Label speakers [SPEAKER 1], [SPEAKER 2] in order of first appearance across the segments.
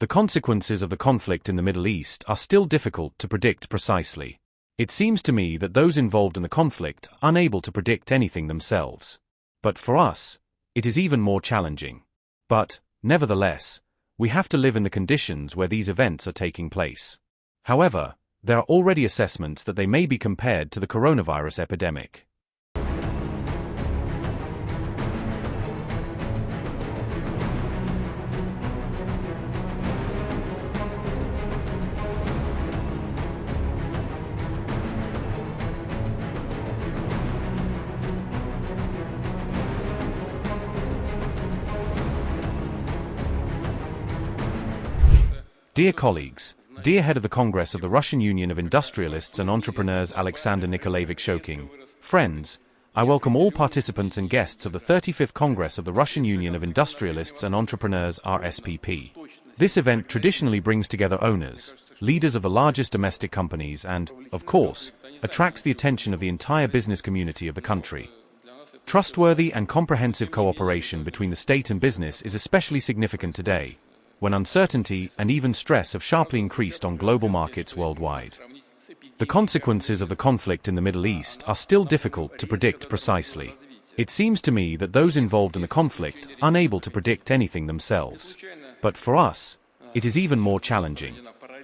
[SPEAKER 1] The consequences of the conflict in the Middle East are still difficult to predict precisely. It seems to me that those involved in the conflict are unable to predict anything themselves. But for us, it is even more challenging. But, nevertheless, we have to live in the conditions where these events are taking place. However, there are already assessments that they may be compared to the coronavirus epidemic. Dear colleagues, dear head of the Congress of the Russian Union of Industrialists and Entrepreneurs Alexander Nikolaevich Shokin, friends, I welcome all participants and guests of the 35th Congress of the Russian Union of Industrialists and Entrepreneurs RSPP. This event traditionally brings together owners, leaders of the largest domestic companies and, of course, attracts the attention of the entire business community of the country. Trustworthy and comprehensive cooperation between the state and business is especially significant today, when uncertainty and even stress have sharply increased on global markets worldwide. The consequences of the conflict in the Middle East are still difficult to predict precisely. It seems to me that those involved in the conflict are unable to predict anything themselves. But for us, it is even more challenging.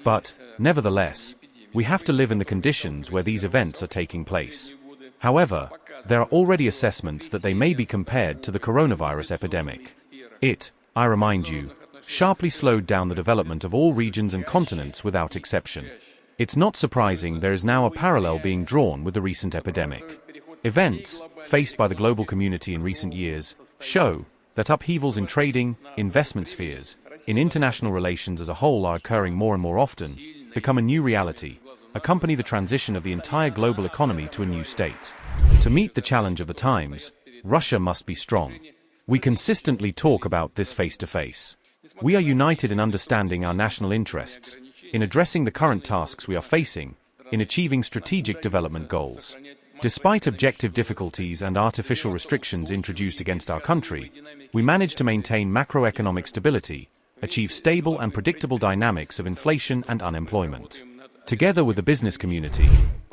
[SPEAKER 1] But, nevertheless, we have to live in the conditions where these events are taking place. However, there are already assessments that they may be compared to the coronavirus epidemic. It, I remind you, sharply slowed down the development of all regions and continents without exception. It's not surprising there is now a parallel being drawn with the recent epidemic. Events, faced by the global community in recent years, show that upheavals in trading, investment spheres, in international relations as a whole are occurring more and more often, become a new reality, accompany the transition of the entire global economy to a new state. To meet the challenge of the times, Russia must be strong. We consistently talk about this face to face. We are united in understanding our national interests, in addressing the current tasks we are facing, in achieving strategic development goals. Despite objective difficulties and artificial restrictions introduced against our country, we managed to maintain macroeconomic stability, achieve stable and predictable dynamics of inflation and unemployment. Together with the business community,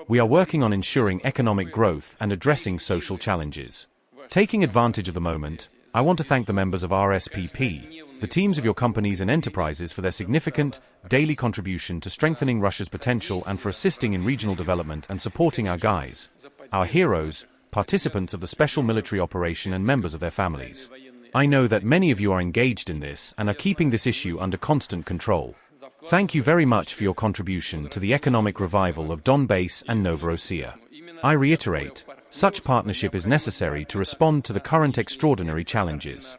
[SPEAKER 1] we are working on ensuring economic growth and addressing social challenges. Taking advantage of the moment, I want to thank the members of RSPP, the teams of your companies and enterprises for their significant, daily contribution to strengthening Russia's potential and for assisting in regional development and supporting our guys, our heroes, participants of the special military operation and members of their families. I know that many of you are engaged in this and are keeping this issue under constant control. Thank you very much for your contribution to the economic revival of Donbass and Novorossiya. I reiterate, such partnership is necessary to respond to the current extraordinary challenges.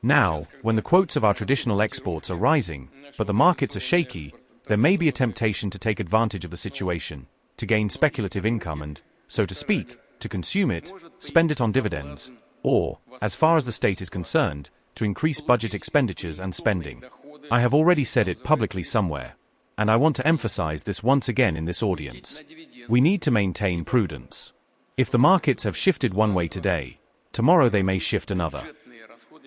[SPEAKER 1] Now, when the quotes of our traditional exports are rising, but the markets are shaky, there may be a temptation to take advantage of the situation, to gain speculative income and, so to speak, to consume it, spend it on dividends, or, as far as the state is concerned, to increase budget expenditures and spending. I have already said it publicly somewhere, and I want to emphasize this once again in this audience. We need to maintain prudence. If the markets have shifted one way today, tomorrow they may shift another.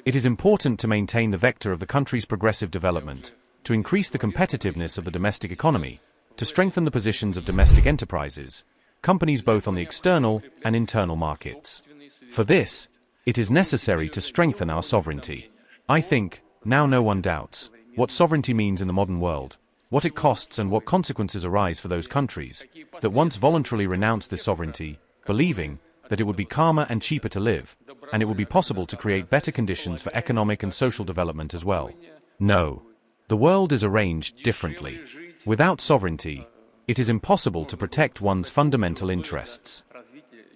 [SPEAKER 1] It is important to maintain the vector of the country's progressive development, to increase the competitiveness of the domestic economy, to strengthen the positions of domestic enterprises, companies both on the external and internal markets. For this, it is necessary to strengthen our sovereignty. I think, now no one doubts, what sovereignty means in the modern world, what it costs and what consequences arise for those countries that once voluntarily renounced this sovereignty, believing that it would be calmer and cheaper to live, and it would be possible to create better conditions for economic and social development as well. No. The world is arranged differently. Without sovereignty, it is impossible to protect one's fundamental interests.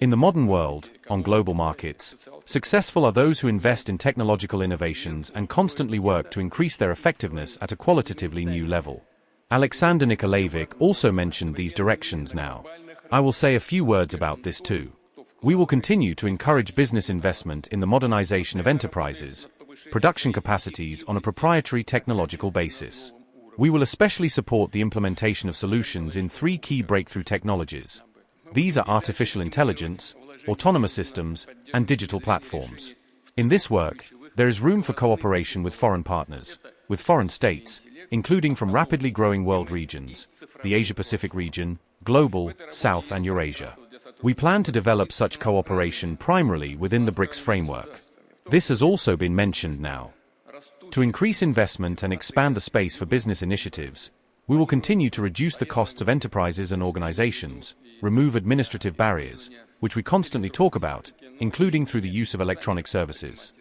[SPEAKER 1] In the modern world, on global markets, successful are those who invest in technological innovations and constantly work to increase their effectiveness at a qualitatively new level. Alexander Nikolaevich also mentioned these directions now. I will say a few words about this too. We will continue to encourage business investment in the modernization of enterprises, production capacities on a proprietary technological basis. We will especially support the implementation of solutions in 3 key breakthrough technologies. These are artificial intelligence, autonomous systems, and digital platforms. In this work, there is room for cooperation with foreign partners, with foreign states, including from rapidly growing world regions, the Asia-Pacific region, Global, South and Eurasia. We plan to develop such cooperation primarily within the BRICS framework. This has also been mentioned now. To increase investment and expand the space for business initiatives, we will continue to reduce the costs of enterprises and organizations, remove administrative barriers, which we constantly talk about, including through the use of electronic services.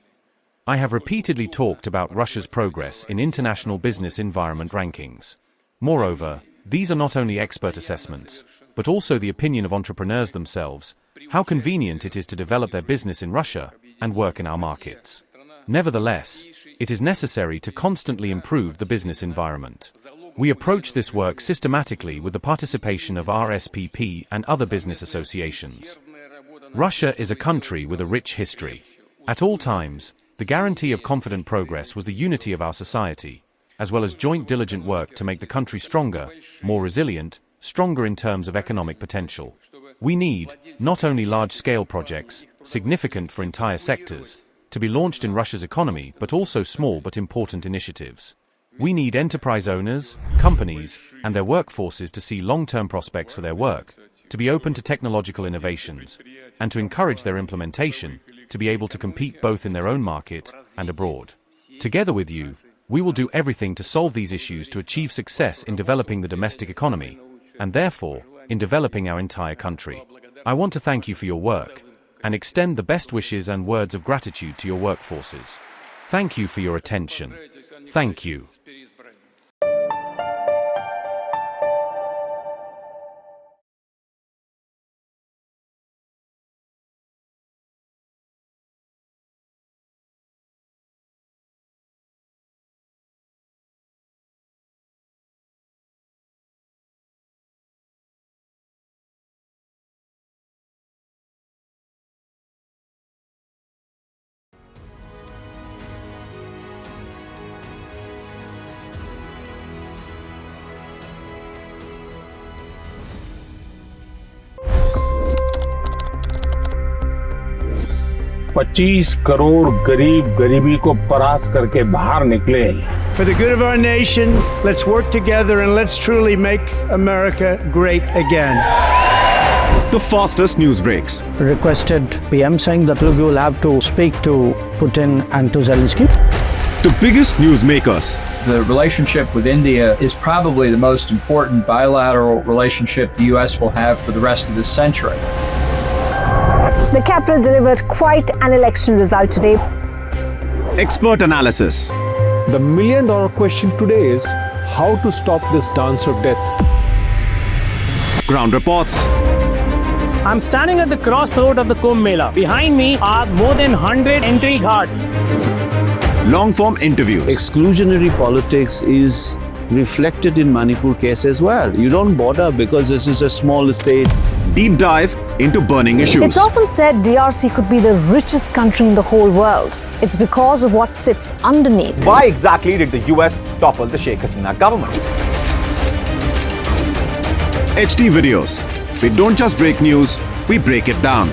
[SPEAKER 1] I have repeatedly talked about Russia's progress in international business environment rankings. Moreover, these are not only expert assessments, but also the opinion of entrepreneurs themselves, how convenient it is to develop their business in Russia and work in our markets. Nevertheless, it is necessary to constantly improve the business environment. We approach this work systematically with the participation of RSPP and other business associations. Russia is a country with a rich history. At all times, the guarantee of confident progress was the unity of our society, as well as joint diligent work to make the country stronger, more resilient, stronger in terms of economic potential. We need, not only large-scale projects, significant for entire sectors, to be launched in Russia's economy, but also small but important initiatives. We need enterprise owners, companies, and their workforces to see long-term prospects for their work, to be open to technological innovations, and to encourage their implementation, to be able to compete both in their own market and abroad. Together with you, we will do everything to solve these issues to achieve success in developing the domestic economy, and therefore, in developing our entire country. I want to thank you for your work, and extend the best wishes and words of gratitude to your workforces. Thank you for your attention. Thank you.
[SPEAKER 2] $25 crore गरीब गरीबी को परास्त करके बाहर निकले।
[SPEAKER 3] For the good of our nation, let's work together and let's truly make America great again.
[SPEAKER 4] The fastest news breaks.
[SPEAKER 5] Requested PM saying that look, you will have to speak to Putin and to Zelensky.
[SPEAKER 4] The biggest news makers.
[SPEAKER 6] The relationship with India is probably the most important bilateral relationship the US will have for the rest of this century.
[SPEAKER 7] The capital delivered quite an election result today.
[SPEAKER 4] Expert analysis.
[SPEAKER 8] The million-dollar question today is how to stop this dance of death.
[SPEAKER 4] Ground reports.
[SPEAKER 9] I'm standing at the crossroad of the Kumbh Mela. Behind me are more than 100 entry guards.
[SPEAKER 4] Long-form interviews.
[SPEAKER 10] Exclusionary politics is reflected in Manipur case as well. You don't bother because this is a small state.
[SPEAKER 4] Deep dive into burning issues.
[SPEAKER 7] It's often said DRC could be the richest country in the whole world. It's because of what sits underneath.
[SPEAKER 11] Why exactly did the US topple the Sheikh Hasina government?
[SPEAKER 4] HD videos. We don't just break news, we break it down.